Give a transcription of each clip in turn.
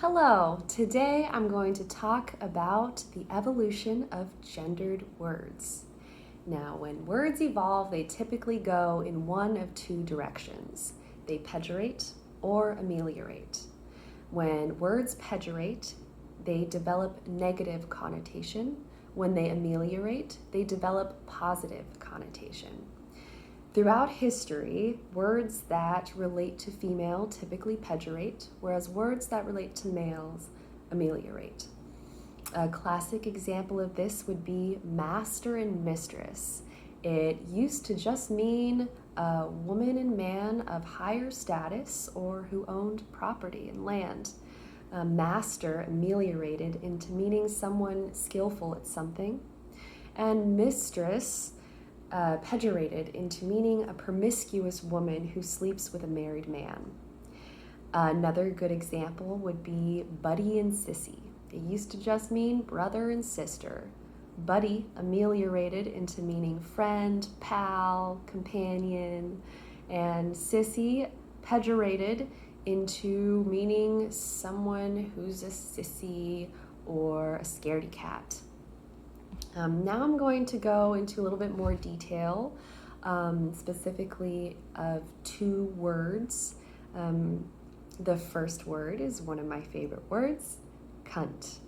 Hello, today I'm going to talk about the evolution of gendered words. Now, when words evolve, they typically go in one of two directions. They pejorate or ameliorate. When words pejorate, they develop negative connotation. When they ameliorate, they develop positive connotation. Throughout history, words that relate to female typically pejorate, whereas words that relate to males ameliorate. A classic example of this would be master and mistress. It used to just mean a woman and man of higher status or who owned property and land. Master ameliorated into meaning someone skillful at something, and mistress pejorated into meaning a promiscuous woman who sleeps with a married man. Another good example would be buddy and sissy. It used to just mean brother and sister. Buddy ameliorated into meaning friend, pal, companion, and sissy pejorated into meaning someone who's a sissy or a scaredy cat. Now I'm going to go into a little bit more detail, specifically of two words. The first word is one of my favorite words, cunt.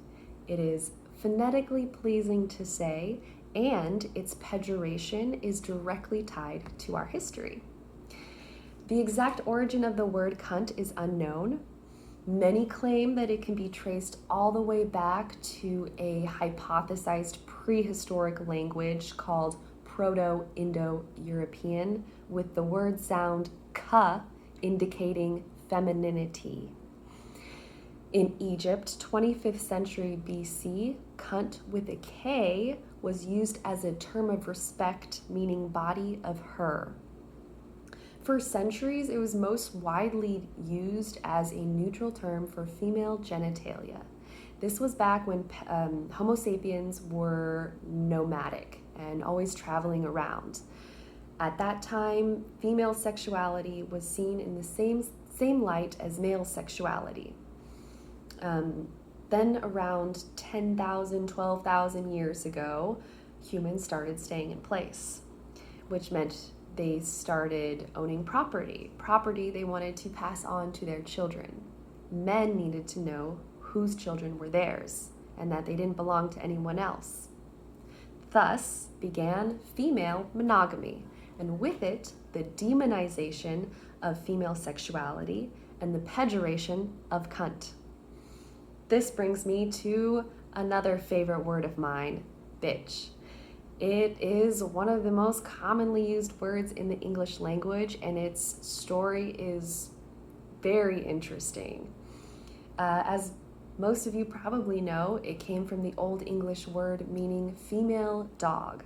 It is phonetically pleasing to say, and its pejoration is directly tied to our history. The exact origin of the word cunt is unknown. Many claim that it can be traced all the way back to a hypothesized prehistoric language called Proto-Indo-European, with the word sound ka indicating femininity. In Egypt, 25th century BC, cunt with a K was used as a term of respect, meaning body of her. For centuries, it was most widely used as a neutral term for female genitalia. This was back when Homo sapiens were nomadic and always traveling around. At that time, female sexuality was seen in the same light as male sexuality. Then around 10,000, 12,000 years ago, humans started staying in place, which meant they started owning property they wanted to pass on to their children. Men needed to know whose children were theirs and that they didn't belong to anyone else. Thus began female monogamy, and with it, the demonization of female sexuality and the pejoration of cunt. This brings me to another favorite word of mine, bitch. It is one of the most commonly used words in the English language, and its story is very interesting. As most of you probably know, it came from the Old English word meaning female dog.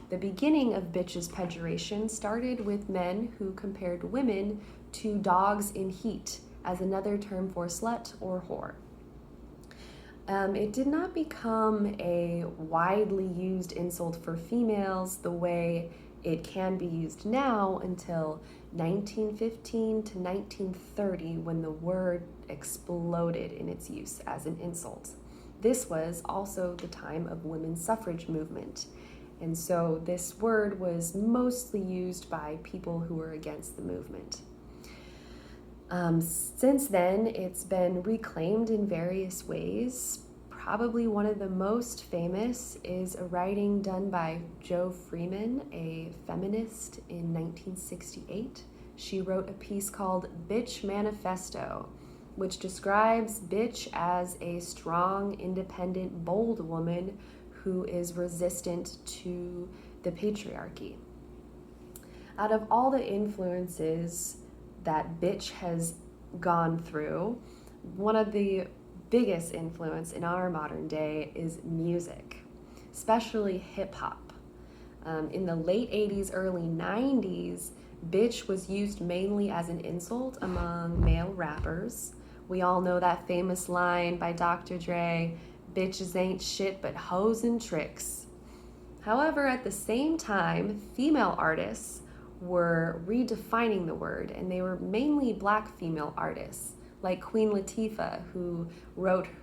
The beginning of bitch's pejoration started with men who compared women to dogs in heat as another term for slut or whore. It did not become a widely used insult for females the way it can be used now until 1915 to 1930, when the word exploded in its use as an insult. This was also the time of women's suffrage movement, and so this word was mostly used by people who were against the movement. Since then, it's been reclaimed in various ways. Probably one of the most famous is a writing done by Jo Freeman, a feminist, in 1968. She wrote a piece called Bitch Manifesto, which describes bitch as a strong, independent, bold woman who is resistant to the patriarchy. Out of all the influences that bitch has gone through, one of the biggest influence in our modern day is music, especially hip hop. In the late 80s, early 90s, bitch was used mainly as an insult among male rappers. We all know that famous line by Dr. Dre, bitches ain't shit but hoes and tricks. However, at the same time, female artists were redefining the word, and they were mainly black female artists, like Queen Latifah, who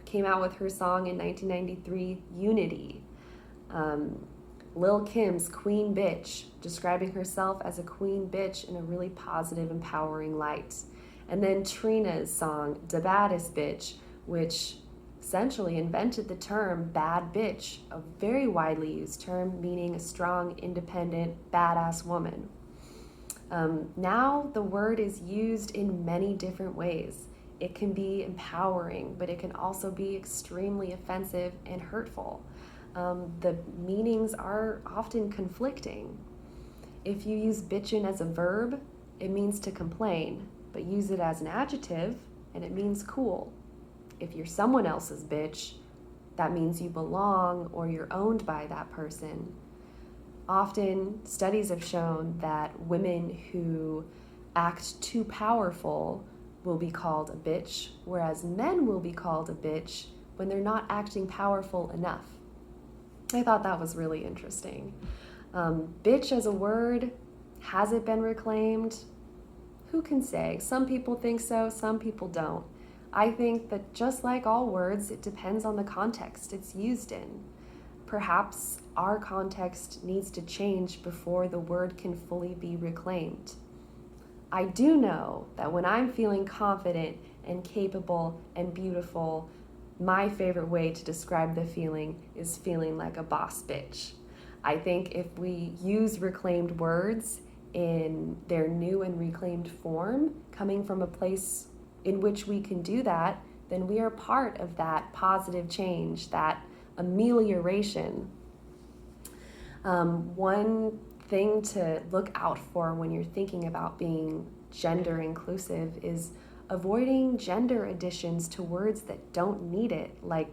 came out with her song in 1993, Unity. Lil Kim's Queen Bitch, describing herself as a queen bitch in a really positive, empowering light. And then Trina's song, Da Baddest Bitch, which essentially invented the term bad bitch, a very widely used term meaning a strong, independent, badass woman. Now the word is used in many different ways. It can be empowering, but it can also be extremely offensive and hurtful. The meanings are often conflicting. If you use bitchin' as a verb, it means to complain, but use it as an adjective and it means cool. If you're someone else's bitch, that means you belong or you're owned by that person. Often, studies have shown that women who act too powerful will be called a bitch, whereas men will be called a bitch when they're not acting powerful enough. I thought that was really interesting. Bitch as a word, has it been reclaimed? Who can say? Some people think so, some people don't. I think that just like all words, it depends on the context it's used in. Perhaps our context needs to change before the word can fully be reclaimed. I do know that when I'm feeling confident and capable and beautiful, my favorite way to describe the feeling is feeling like a boss bitch. I think if we use reclaimed words in their new and reclaimed form, coming from a place in which we can do that, then we are part of that positive change, that amelioration. One thing to look out for when you're thinking about being gender inclusive is avoiding gender additions to words that don't need it, like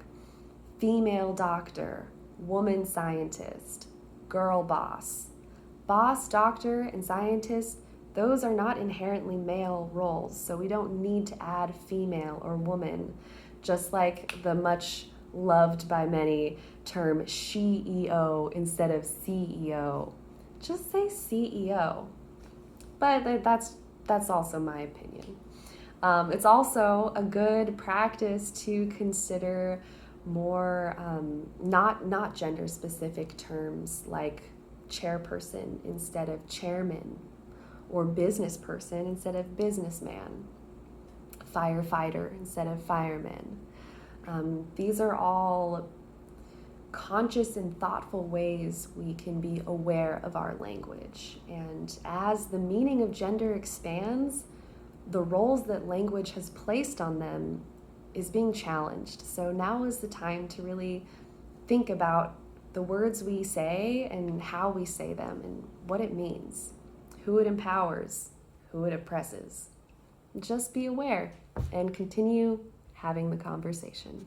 female doctor, woman scientist, girl boss. Boss, doctor, and scientist, those are not inherently male roles, so we don't need to add female or woman, just like the much loved by many term she-EO instead of CEO. Just say CEO. But that's also my opinion. It's also a good practice to consider more not gender specific terms like chairperson instead of chairman, or business person instead of businessman, firefighter instead of fireman. These are all conscious and thoughtful ways we can be aware of our language. And as the meaning of gender expands, the roles that language has placed on them is being challenged. So now is the time to really think about the words we say and how we say them and what it means, who it empowers, who it oppresses. Just be aware and continue having the conversation.